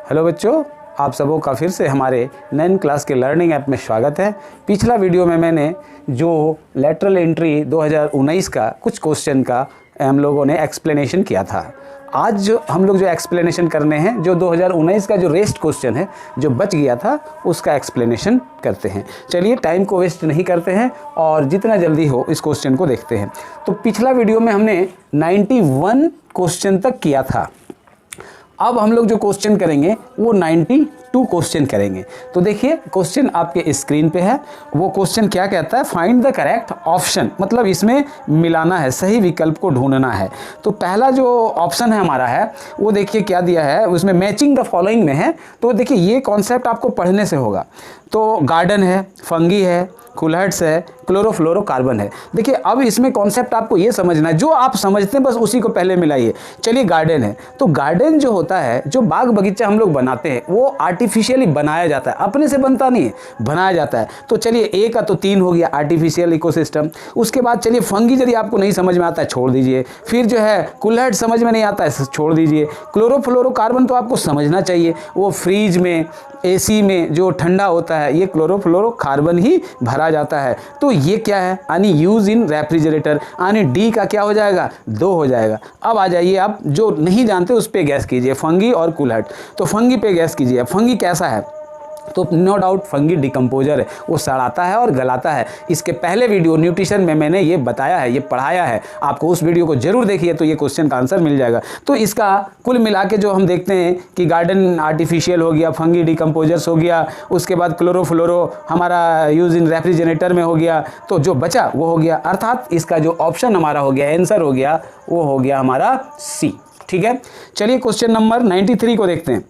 Hello बच्चों, आप सबों का फिर से हमारे 9 क्लास के लर्निंग ऐप में स्वागत है। पिछला वीडियो में मैंने जो लेटरल एंट्री 2019 का कुछ क्वेश्चन का हम लोगों ने एक्सप्लेनेशन किया था। आज जो हम लोग जो एक्सप्लेनेशन करने हैं, जो 2019 का जो रेस्ट क्वेश्चन है जो बच गया था उसका एक्सप्लेनेशन करते हैं। चलिए टाइम को वेस्ट नहीं करते हैं और जितना जल्दी हो इस क्वेश्चन को देखते हैं। तो पिछला वीडियो में हमने 91 क्वेश्चन तक किया था। अब हम लोग जो क्वेश्चन करेंगे वो 92 क्वेश्चन करेंगे। तो देखिए क्वेश्चन आपके स्क्रीन पे है। वो क्वेश्चन क्या कहता है, फाइंड द करेक्ट ऑप्शन, मतलब इसमें मिलाना है, सही विकल्प को ढूंढना है। तो पहला जो ऑप्शन है हमारा है वो देखिए क्या दिया है, उसमें मैचिंग द फॉलोइंग में है। तो देखिए ये कॉन्सेप्ट आपको पढ़ने से होगा। तो गार्डन है, फंगी है, कुल्हड़स है, क्लोरोफ्लोरोकार्बन है। देखिए अब इसमें कॉन्सेप्ट आपको ये समझना है, जो आप समझते हैं बस उसी को पहले मिलाइए। चलिए गार्डन है, तो गार्डन जो होता है, जो बाग बगीचा हम लोग बनाते हैं वो आर्टिफिशियली बनाया जाता है, अपने से बनता नहीं है, बनाया जाता है। तो चलिए ए का तो 3 हो गया आर्टिफिशियल इकोसिस्टम। उसके बाद चलिए फंगी यदि आपको नहीं समझ में आता है छोड़ दीजिए। फिर जो है कुल्हड़ समझ में नहीं आता है छोड़ दीजिए। क्लोरोफ्लोरोकार्बन तो आपको समझना चाहिए, वो फ्रीज में एसी में जो ठंडा होता है ये क्लोरोफ्लोरोकार्बन ही भरा जाता है। तो ये क्या है, यानी यूज इन रेफ्रिजरेटर, यानी डी का क्या हो जाएगा, 2 हो जाएगा। अब आ जाइए, आप जो नहीं जानते उस पे गैस कीजिए, फंगी और कुल्हड़। तो फंगी पे गैस कीजिए। फंगी कैसा है, तो नो डाउट फंगी डिकम्पोजर है, वो सड़ाता है और गलाता है। इसके पहले वीडियो न्यूट्रिशन में मैंने ये बताया है, ये पढ़ाया है आपको, उस वीडियो को जरूर देखिए तो ये क्वेश्चन का आंसर मिल जाएगा। तो इसका कुल मिला के जो हम देखते हैं कि गार्डन आर्टिफिशियल हो गया, फंगी डिकम्पोजर्स हो गया, उसके बाद क्लोरोफ्लोरो हमारा यूज इन रेफ्रिजरेटर में हो गया, तो जो बचा वो हो गया। अर्थात इसका जो ऑप्शन हमारा हो गया, आंसर हो गया, वो हो गया हमारा सी। ठीक है, चलिए क्वेश्चन नंबर 93 को देखते हैं।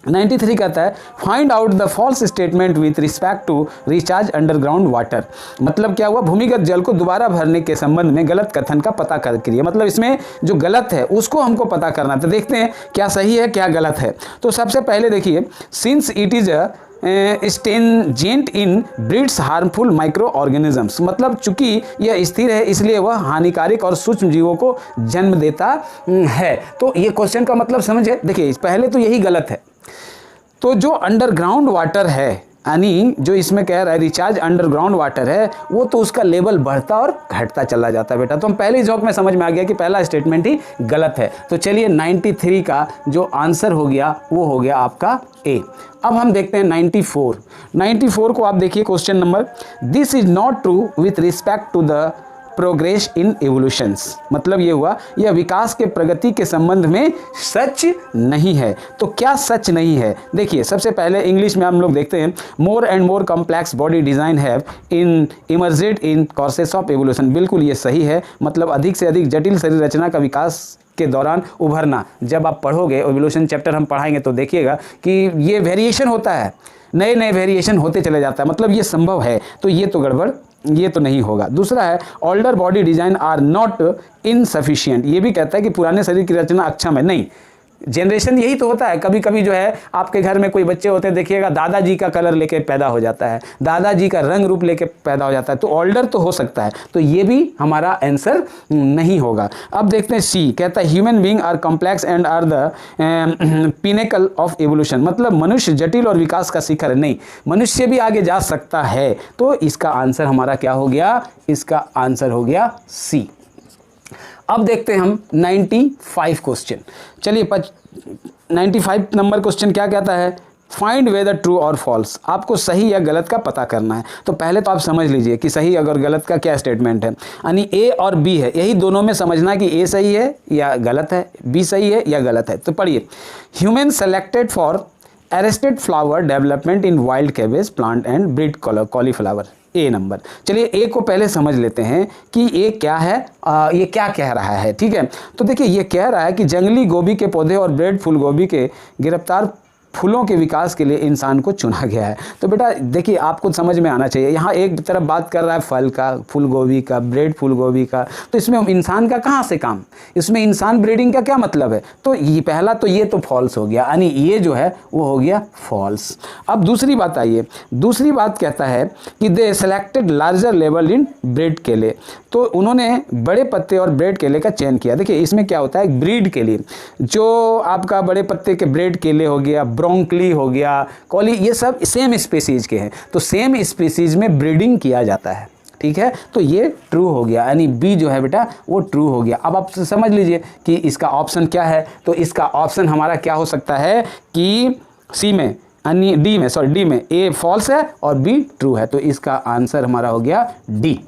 93 कहता है find out the false statement with respect to recharge underground water. मतलब क्या हुआ, भूमिगत जल को दोबारा भरने के संबंध में गलत कथन का पता करिए। मतलब इसमें जो गलत है उसको हमको पता करना है। तो देखते हैं क्या सही है क्या गलत है। तो सबसे पहले देखिए, since it is stagnant in breeds harmful microorganisms, मतलब चूंकि यह स्थिर है इसलिए वह हानिकारक और सूक्ष्म जीवों को जन्म देता है। तो ये क्वेश्चन का मतलब समझे। देखिए पहले तो यही गलत है। तो जो अंडरग्राउंड वाटर है, यानी जो इसमें कह रहा है रिचार्ज अंडरग्राउंड वाटर है, वो तो उसका लेवल बढ़ता और घटता चला जाता है बेटा। तो हम पहले ही झोंक में समझ में आ गया कि पहला स्टेटमेंट ही गलत है। तो चलिए 93 का जो आंसर हो गया वो हो गया आपका ए। अब हम देखते हैं 94 को आप देखिए question number, this is not true with respect to the progress in evolutions. मतलब ये हुआ, यह विकास के प्रगति के संबंध में सच नहीं है। तो क्या सच नहीं है, देखिए सबसे पहले इंग्लिश में हम लोग देखते हैं, more and more complex body design have in emerged in courses of evolution. बिल्कुल ये सही है, मतलब अधिक से अधिक जटिल शरीर रचना का विकास के दौरान उभरना। जब आप पढ़ोगे एवोल्यूशन चैप्टर हम पढ़ाएंगे तो देखिएगा कि ये वेरिएशन होता है, नए नए वेरिएशन होते चले जाता है, मतलब ये संभव है। तो ये तो गड़बड़, ये तो नहीं होगा। दूसरा है older body design are not insufficient. ये भी कहता है कि पुराने शरीर की रचना अक्षम है। नहीं, जनरेशन यही तो होता है। कभी कभी जो है आपके घर में कोई बच्चे होते हैं, देखिएगा दादाजी का कलर लेके पैदा हो जाता है, दादाजी का रंग रूप लेके पैदा हो जाता है। तो ओल्डर तो हो सकता है, तो ये भी हमारा आंसर नहीं होगा। अब देखते हैं सी, कहता है human being are complex and are the pinnacle of evolution. मतलब मनुष्य जटिल और विकास का शिखर है। नहीं, मनुष्य भी आगे जा सकता है। तो इसका आंसर हमारा क्या हो गया, इसका आंसर हो गया सी। अब देखते हैं हम 95 क्वेश्चन। चलिए 95 नंबर क्वेश्चन क्या कहता है, फाइंड वेदर ट्रू और फॉल्स। आपको सही या गलत का पता करना है। तो पहले तो आप समझ लीजिए कि सही अगर गलत का क्या स्टेटमेंट है, यानी ए और बी है, यही दोनों में समझना कि ए सही है या गलत है, बी सही है या गलत है। तो पढ़िए, human selected for arrested flower development in wild cabbage plant and breed cauliflower. A number. चलिए ए को पहले समझ लेते हैं कि ये क्या है, ये क्या कह रहा है। ठीक है, तो देखिए ये कह रहा है कि जंगली गोभी के पौधे और ब्रेड फूल गोभी के गिरफ्तार फूलों के विकास के लिए इंसान को चुना गया है। तो बेटा देखिए आपको समझ में आना चाहिए, यहाँ एक तरफ बात कर रहा है फल का, फूल गोभी का, ब्रेड फूल गोभी का, तो इसमें इंसान का कहाँ से काम, इसमें इंसान ब्रीडिंग का क्या मतलब है। तो ये पहला तो ये तो फॉल्स हो गया, यानी ये जो है वो हो गया फॉल्स। अब दूसरी बात आइए, दूसरी बात कहता है कि they selected larger level in bred केले, तो उन्होंने बड़े पत्ते और ब्रेड केले का चयन किया। देखिए इसमें क्या होता है, ब्रीड के लिए जो आपका बड़े पत्ते के ब्रेड केले हो गया, ब्रोंकली हो गया, कॉली, ये सब सेम स्पीसीज के हैं, तो सेम स्पीसीज में ब्रीडिंग किया जाता है, ठीक है। तो ये ट्रू हो गया, यानी बी जो है बेटा वो ट्रू हो गया। अब आप समझ लीजिए कि इसका ऑप्शन क्या है। तो इसका ऑप्शन हमारा क्या हो सकता है कि सी में, यानी डी में ए फॉल्स है और बी ट्रू है, तो इसका आंसर हमारा हो गया डी।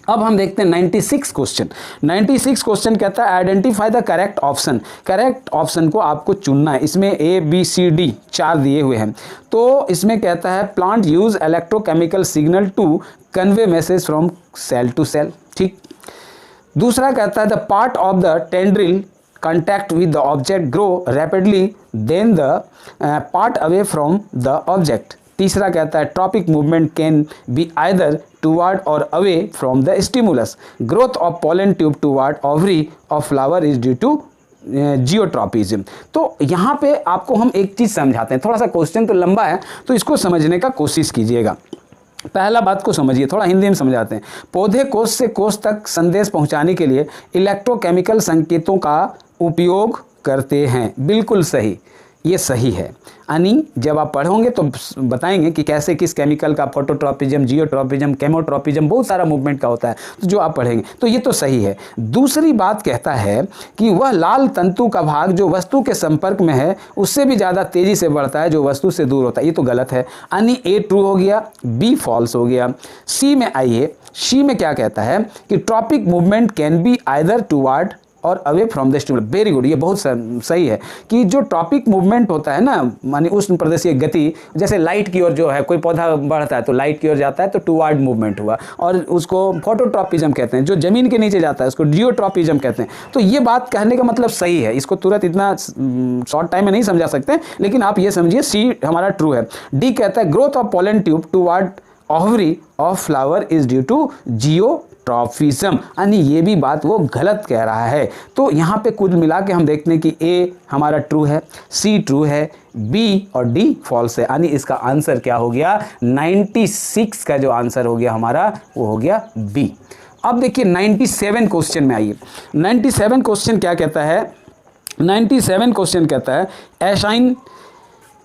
अब हम देखते हैं 96 क्वेश्चन। 96 क्वेश्चन कहता है identify the correct option. Correct option को आपको चुनना है। इसमें ए बी सी डी 4 दिए हुए हैं। तो इसमें कहता है plant use electrochemical signal to convey message from cell to cell, ठीक। दूसरा कहता है the part of the tendril contact with the object grow rapidly then the part away from the object। तीसरा कहता है tropic movement can be either toward और away from the stimulus. Growth of pollen tube toward ovary of flower is due to geotropism. तो यहाँ पे आपको हम एक चीज़ समझाते हैं, थोड़ा सा क्वेश्चन तो लंबा है तो इसको समझने का कोशिश कीजिएगा। पहला बात को समझिए, थोड़ा हिंदी में समझाते हैं। पौधे कोष से कोष तक संदेश पहुंचाने के लिए इलेक्ट्रोकेमिकल संकेतों का उपयोग करते हैं। बिल्कुल सही, ये सही है। यानी जब आप पढ़ोगे तो बताएंगे कि कैसे किस केमिकल का फोटोट्रॉपिज्म, जियोट्रॉपिज्म, केमोट्रॉपिज्म, बहुत सारा मूवमेंट का होता है, तो जो आप पढ़ेंगे तो ये तो सही है। दूसरी बात कहता है कि वह लाल तंतु का भाग जो वस्तु के संपर्क में है उससे भी ज़्यादा तेज़ी से बढ़ता है जो वस्तु से दूर होता है। ये तो गलत है, यानी ए ट्रू हो गया, बी फॉल्स हो गया। सी में आइए, सी में क्या कहता है कि tropic movement can be either toward और away from the stimulus. Very good, ये बहुत सही है कि जो ट्रॉपिक मूवमेंट होता है ना, मानी उष्ण प्रदेशीय गति, जैसे लाइट की ओर जो है कोई पौधा बढ़ता है तो लाइट की ओर जाता है तो टूवर्ड मूवमेंट हुआ, और उसको फोटोट्रॉपिज्म कहते हैं। जो जमीन के नीचे जाता है उसको जियोट्रॉपिज्म कहते हैं। तो ये बात कहने का मतलब सही है, इसको तुरंत इतना शॉर्ट टाइम में नहीं समझा सकते, लेकिन आप ये समझिए सी हमारा ट्रू है। डी कहता है growth of pollen tube toward ovary of flower is due to geotropism, यानी ये भी बात वो गलत कह रहा है। तो यहाँ पे कुल मिला के हम देखते हैं कि ए हमारा ट्रू है, सी ट्रू है, बी और डी फॉल्स है, यानी इसका आंसर क्या हो गया 96 का जो आंसर हो गया हमारा वो हो गया बी। अब देखिए 97 क्वेश्चन में आइए। 97 क्वेश्चन क्या कहता है, 97 क्वेश्चन कहता है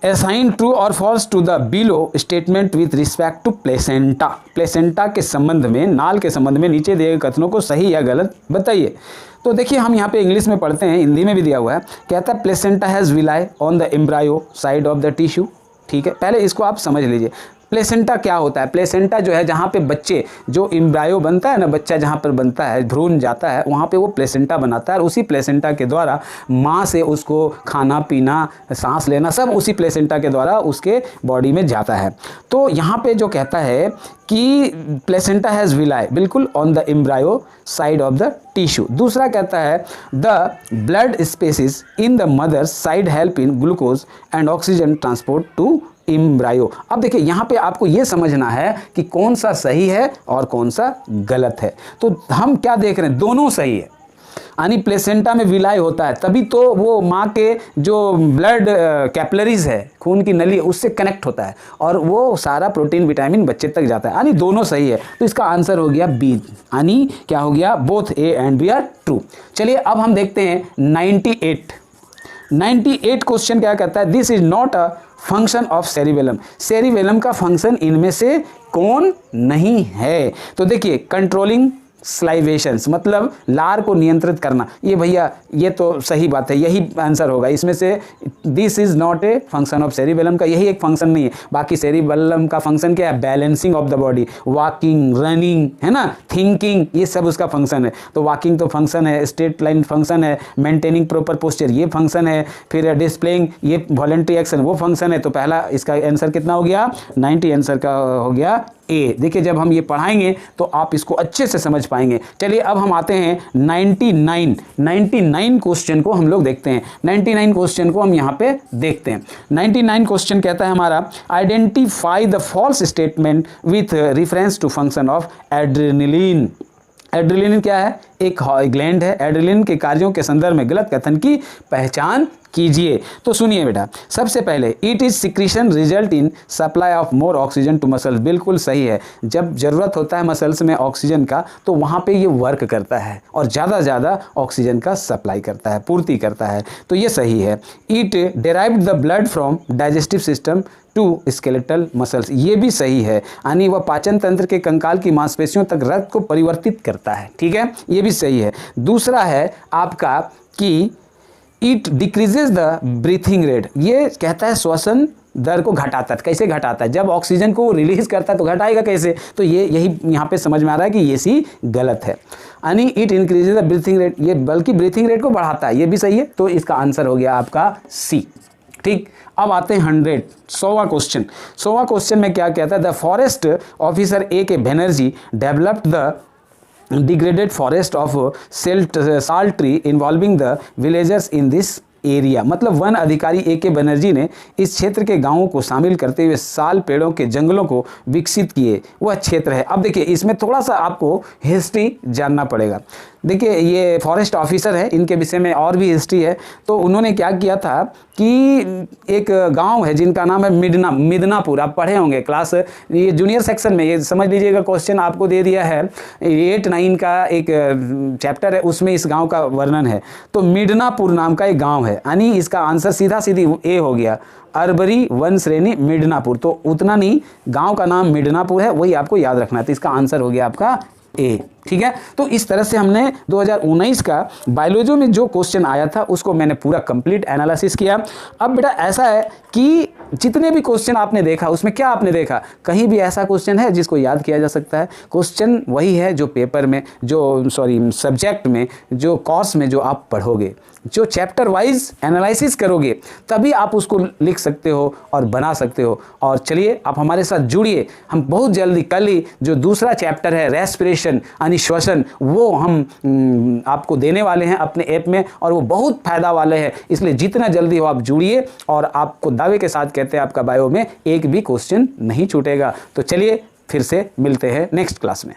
असाइन ट्रू और false to the below statement with respect to placenta. Placenta के संबंध में, नाल के संबंध में नीचे दिए गए कथनों को सही या गलत बताइए। तो देखिए हम यहाँ पे इंग्लिश में पढ़ते हैं, हिंदी में भी दिया हुआ है। कहता है placenta has villi on the embryo side of the tissue, ठीक है। पहले इसको आप समझ लीजिए, प्लेसेंटा क्या होता है। प्लेसेंटा जो है जहाँ पे बच्चे, जो एम्ब्रायो बनता है ना, बच्चा जहाँ पर बनता है, भ्रूण जाता है, वहाँ पे वो प्लेसेंटा बनाता है, और उसी प्लेसेंटा के द्वारा माँ से उसको खाना पीना, सांस लेना सब उसी प्लेसेंटा के द्वारा उसके बॉडी में जाता है। तो यहाँ पे जो कहता है कि प्लेसेंटा हैज़ विलाई, बिल्कुल, on the embryo side of the tissue. दूसरा कहता है the blood spaces in the mother side help in glucose and oxygen transport to embryo. अब देखिए यहाँ पे आपको ये समझना है कि कौन सा सही है और कौन सा गलत है। तो हम क्या देख रहे हैं, दोनों सही है, यानी प्लेसेंटा में विलाई होता है तभी तो वो माँ के जो ब्लड कैपिलरीज है, खून की नली, उससे कनेक्ट होता है और वो सारा प्रोटीन विटामिन बच्चे तक जाता है, यानी दोनों सही है। तो इसका आंसर हो गया बी, यानी क्या हो गया, both A and B are true. चलिए अब हम देखते हैं 98 क्वेश्चन क्या कहता है, this is not a function of cerebellum. Cerebellum का फंक्शन इनमें से कौन नहीं है। तो देखिए कंट्रोलिंग स्लाइवेशंस, मतलब लार को नियंत्रित करना, ये भैया ये तो सही बात है, यही आंसर होगा इसमें से। This is not a function of cerebellum का यही एक फंक्शन नहीं है। बाकी सेरिबेलम का फंक्शन क्या है, balancing of the body, walking, running, है ना, थिंकिंग, ये सब उसका फंक्शन है। तो वॉकिंग तो फंक्शन है, स्ट्रेट लाइन फंक्शन है, मेंटेनिंग प्रॉपर पोस्चर ये फंक्शन है, फिर डिस्प्लेइंग ये वॉलंटरी एक्शन वो फंक्शन है। तो पहला इसका आंसर कितना हो गया, 90 आंसर का हो गया ए। देखिए जब हम ये पढ़ाएंगे तो आप इसको अच्छे से समझ पाएंगे। चलिए अब हम आते हैं 99 क्वेश्चन को हम लोग देखते हैं। 99 क्वेश्चन को हम यहाँ पे देखते हैं। 99 क्वेश्चन कहता है हमारा identify the false statement with reference to function of adrenaline. Adrenaline क्या है, एक ग्लैंड है। एड्रेनलिन के कार्यों के संदर्भ में गलत कथन की पहचान कीजिए। तो सुनिए बेटा, सबसे पहले it is secretion result in supply of more oxygen to muscles. बिल्कुल सही है, जब जरूरत होता है मसल्स में ऑक्सीजन का तो वहां पे ये वर्क करता है और ज़्यादा ऑक्सीजन का सप्लाई करता है, पूर्ति करता है। तो ये सही है। It derived the blood from digestive system to skeletal muscles, ये भी सही है, यानी वह पाचन तंत्र के कंकाल की मांसपेशियों तक रक्त को परिवर्तित करता है। ठीक है, ये भी सही है। दूसरा है आपका कि it decreases the breathing rate, ये कहता है श्वसन दर को घटाता है। कैसे घटाता है? जब ऑक्सीजन को रिलीज करता है तो घटाएगा कैसे? तो ये यही यहाँ पे समझ में आ रहा है कि ये सी गलत है। यानी it increases the breathing rate, ये बल्कि ब्रीथिंग रेट को बढ़ाता है, ये भी सही है। तो इसका आंसर हो गया आपका सी। ठीक, अब आते हैं 100वां क्वेश्चन। 100वां क्वेश्चन में क्या कहता है? द फॉरेस्ट ऑफिसर ए के Banerjee developed the degraded forest of salt tree involving the villagers in this area. मतलब वन अधिकारी ए के बनर्जी ने इस क्षेत्र के गांवों को शामिल करते हुए साल पेड़ों के जंगलों को विकसित किए, वह क्षेत्र है। अब देखिए, इसमें थोड़ा सा आपको हिस्ट्री जानना पड़ेगा। देखिए, ये फॉरेस्ट ऑफिसर है, इनके विषय में और भी हिस्ट्री है। तो उन्होंने क्या किया था कि एक गांव है जिनका नाम है मिदनापुर, आप पढ़े होंगे क्लास, ये जूनियर सेक्शन में, ये समझ लीजिएगा क्वेश्चन आपको दे दिया है 8-9 का एक चैप्टर है, उसमें इस गांव का वर्णन है। तो मिदनापुर नाम का एक गांव है, यानी इसका आंसर सीधी ए हो गया, अरबरी वन श्रेणी मिदनापुर। तो उतना नहीं, गांव का नाम मिदनापुर है, वही आपको याद रखना है। तो इसका आंसर हो गया आपका ए। ठीक है, तो इस तरह से हमने 2019 का बायोलॉजी में जो क्वेश्चन आया था उसको मैंने पूरा कंप्लीट एनालिसिस किया। अब बेटा ऐसा है कि जितने भी क्वेश्चन आपने देखा उसमें क्या आपने देखा? कहीं भी ऐसा क्वेश्चन है जिसको याद किया जा सकता है? क्वेश्चन वही है जो पेपर में, जो सब्जेक्ट में, जो कोर्स में जो आप पढ़ोगे, जो चैप्टर वाइज एनालिसिस करोगे, तभी आप उसको लिख सकते हो और बना सकते हो। और चलिए आप हमारे साथ जुड़िए, हम बहुत जल्दी कल ही जो दूसरा चैप्टर है रेस्पिरेशन यानी श्वसन, वो हम आपको देने वाले हैं अपने ऐप में, और वो बहुत फायदा वाले हैं। इसलिए जितना जल्दी हो आप जुड़िए, और आपको दावे के साथ कहते हैं आपका बायो में एक भी क्वेश्चन नहीं छूटेगा। तो चलिए फिर से मिलते हैं नेक्स्ट क्लास में।